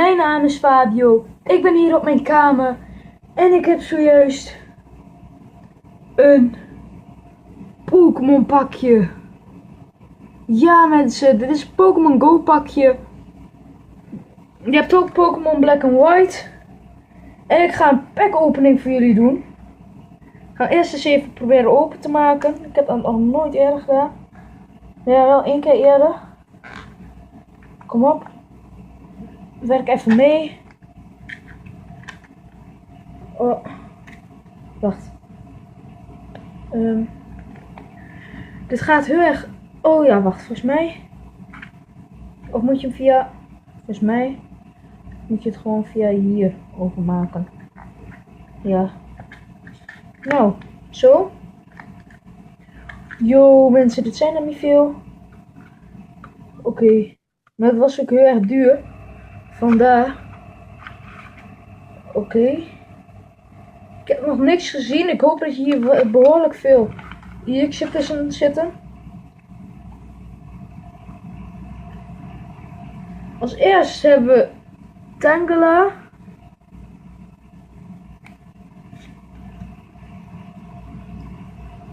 mijn naam is Fabio. Ik ben hier op mijn kamer en ik heb zojuist een Pokémon pakje. Ja mensen, dit is een Pokémon Go pakje. Je hebt ook Pokémon Black and White. En ik ga een pack opening voor jullie doen. Ik ga eerst eens even proberen open te maken. Ik heb dat nog nooit eerder gedaan. Ja, wel 1 keer eerder. Kom op. Werk even mee. Oh. Wacht. Dit gaat heel erg... Oh ja, wacht. Volgens mij... Of moet je hem via... Volgens mij... Moet je het gewoon via hier openmaken. Ja. Nou, zo. Yo mensen, dit zijn er niet veel. Oké. Maar het was ook heel erg duur. Vandaar. Oké. Ik heb nog niks gezien. Ik hoop dat je hier behoorlijk veel EX'en tussen zitten. Als eerst hebben we Tangela.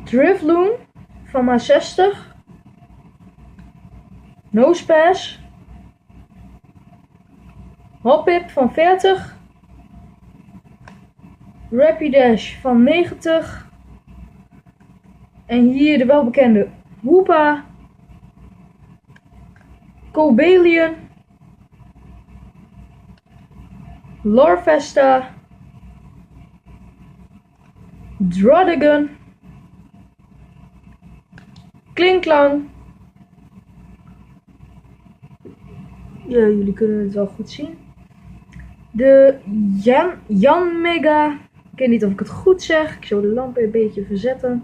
Drifloon van maar 60. Nosepass. Hoppip van 40. Rapidash van 90. En hier de welbekende Hoopa. Cobalion. Larvesta. Druddigon. Klinklang. Ja, jullie kunnen het wel goed zien. De Yanmega. Ik weet niet of ik het goed zeg. Ik zal de lamp een beetje verzetten.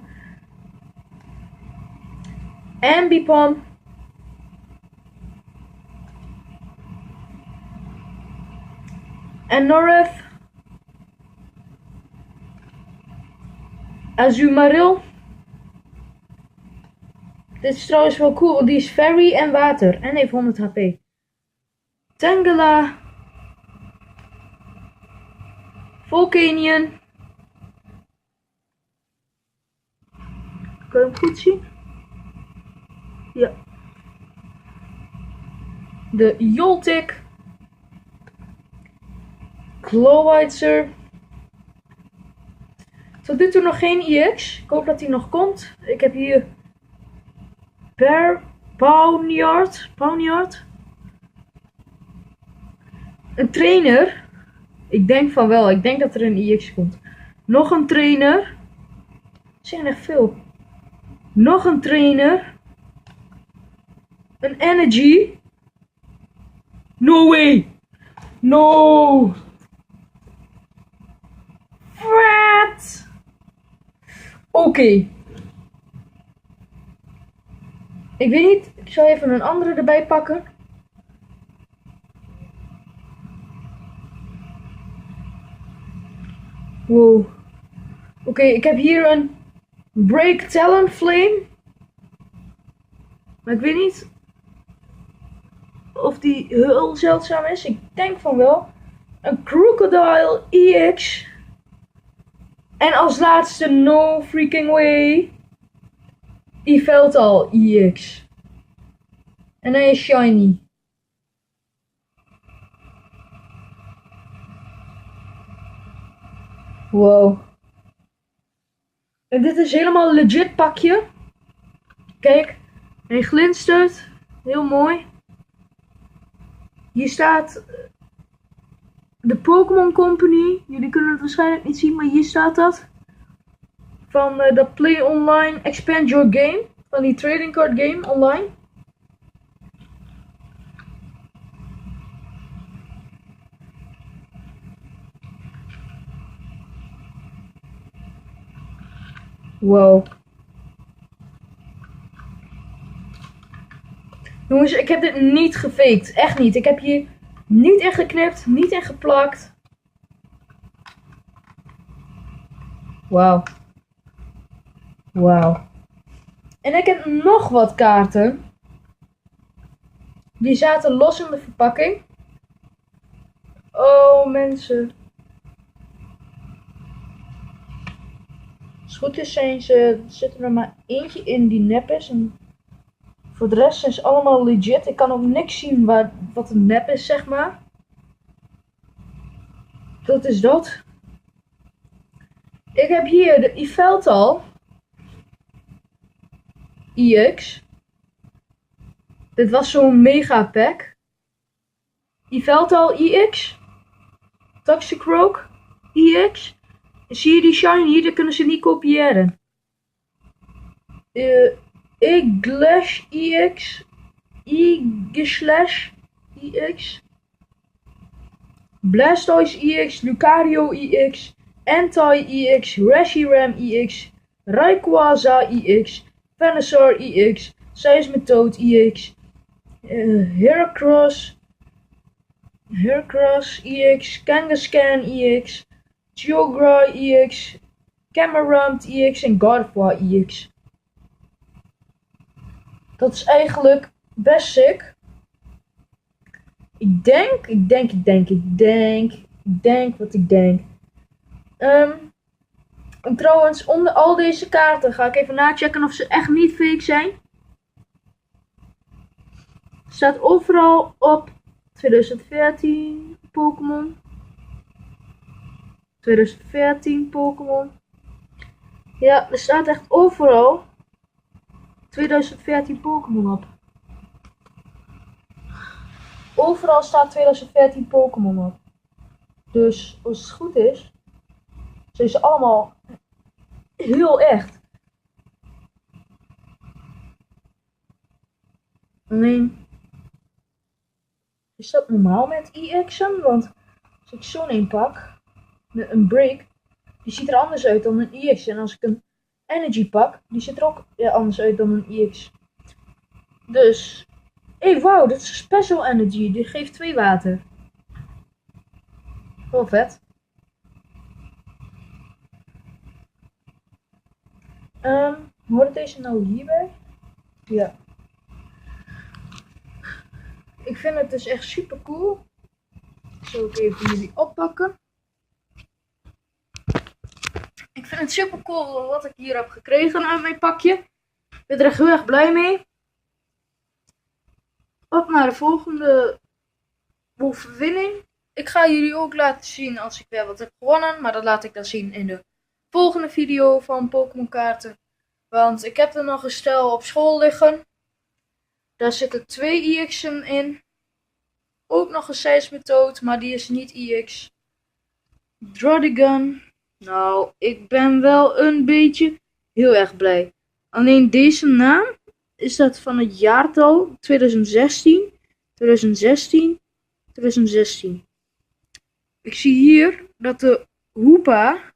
Ambipom. Anorith. Azumarill. Dit is trouwens wel cool, want die is fairy en water. En heeft 100 HP. Tangela. Volcanion. Kan je hem goed zien? Ja. De Joltik. Clawitzer. Tot nu toe nog geen EX. Ik hoop dat hij nog komt. Ik heb hier Pawniard. Een trainer. Ik denk van wel. Ik denk dat er een EX komt. Nog een trainer. Er zijn echt veel. Nog een trainer. Een energy. No way. No. What? Oké. Ik weet niet. Ik zal even een andere erbij pakken. Wow. Oké, ik heb hier een Break Talonflame. Maar ik weet niet of die heel zeldzaam is. Ik denk van wel. Een Crocodile EX. En als laatste no freaking way. Yveltal EX. En hij is shiny. Wow. En dit is helemaal een legit pakje. Kijk, hij glinstert. Heel mooi. Hier staat de Pokémon Company. Jullie kunnen het waarschijnlijk niet zien, maar hier staat dat. Van de Play Online Expand Your Game. Van die trading card game online. Wow. Jongens, ik heb dit niet gefaked. Echt niet. Ik heb hier niet echt geknipt, niet echt geplakt. Wauw. Wauw. En ik heb nog wat kaarten. Die zaten los in de verpakking. Oh mensen. Als het goed is zit er maar eentje in die nep is. En voor de rest is allemaal legit. Ik kan ook niks zien wat een nep is, zeg maar. Dat is dat. Ik heb hier de Yveltal EX. Dit was zo'n mega pack. Yveltal EX. Toxicroak EX. Zie je die shiny hier? Dat kunnen ze niet kopiëren. Eglash EX. Egeslash EX. Blastoise EX. Lucario EX. Anti-EX. Reshiram EX. Rayquaza EX. Venusaur EX. Seismitoad EX. Heracross EX. Kangaskhan EX. Kyogre EX. Camerupt EX en Gardevoir EX. Dat is eigenlijk best sick. Ik denk wat ik denk. En trouwens, onder al deze kaarten ga ik even nachecken of ze echt niet fake zijn. Staat overal op 2014 Pokémon. 2014 Pokémon. Ja, er staat echt overal 2014 Pokémon op. Overal staat 2014 Pokémon op. Dus als het goed is, zijn ze allemaal heel echt. Alleen, is dat normaal met EX'en? Want als ik zo'n een pak, een break, die ziet er anders uit dan een EX. En als ik een energy pak, die ziet er ook anders uit dan een EX. Dus, wauw, dit is een special energy. Die geeft 2 water. Wel vet. Hoort deze nou hierbij? Ja. Ik vind het dus echt super cool. Ik zal ook even jullie oppakken. Ik vind het super cool wat ik hier heb gekregen uit mijn pakje. Ik ben er echt heel erg blij mee. Op naar de volgende overwinning. Ik ga jullie ook laten zien als ik weer wat heb gewonnen. Maar dat laat ik dan zien in de volgende video van Pokémon kaarten. Want ik heb er nog een stel op school liggen. Daar zitten 2 EX'en in. Ook nog een Seismitoad, maar die is niet EX. Drodigan. Nou, ik ben wel een beetje heel erg blij. Alleen deze naam is dat van het jaartal 2016. 2016. 2016. Ik zie hier dat de Hoopa.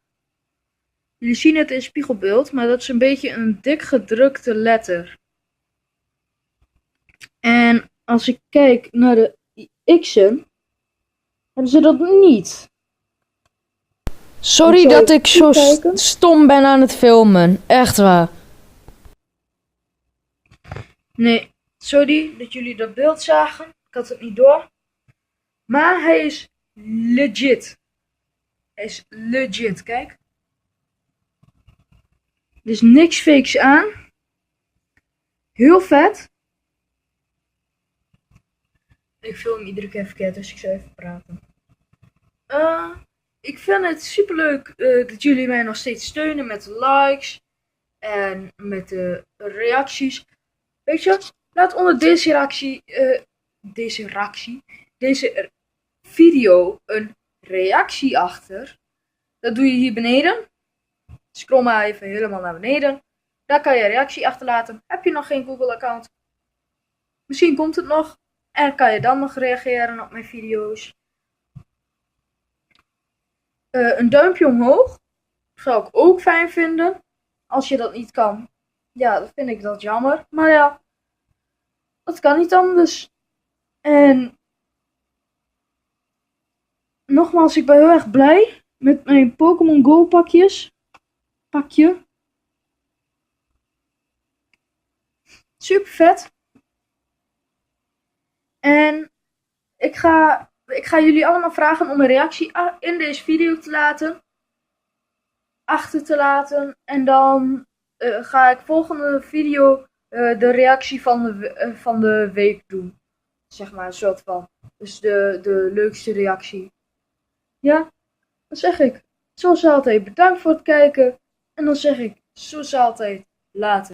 Jullie zien het in spiegelbeeld, maar dat is een beetje een dik gedrukte letter. En als ik kijk naar de X'en, hebben ze dat niet. Sorry dat ik zo stom ben aan het filmen. Echt waar. Nee, sorry dat jullie dat beeld zagen. Ik had het niet door. Maar hij is legit. Hij is legit, kijk. Er is niks fakes aan. Heel vet. Ik film iedere keer verkeerd, dus ik zou even praten. Ik vind het super leuk dat jullie mij nog steeds steunen met de likes en met de reacties. Weet je, laat onder deze video een reactie achter. Dat doe je hier beneden. Scroll maar even helemaal naar beneden. Daar kan je een reactie achterlaten. Heb je nog geen Google account? Misschien komt het nog. En kan je dan nog reageren op mijn video's. Een duimpje omhoog zou ik ook fijn vinden. Als je dat niet kan. Ja, dan vind ik dat jammer. Maar ja, dat kan niet anders. En nogmaals, ik ben heel erg blij met mijn Pokémon Go pakje. Super vet. En ik ga Ik ga jullie allemaal vragen om een reactie in deze video te laten. Achter te laten. En dan ga ik volgende video de reactie van de week doen. Zeg maar, een soort van. Dus de leukste reactie. Ja, dan zeg ik, zoals altijd, bedankt voor het kijken. En dan zeg ik, zoals altijd, later.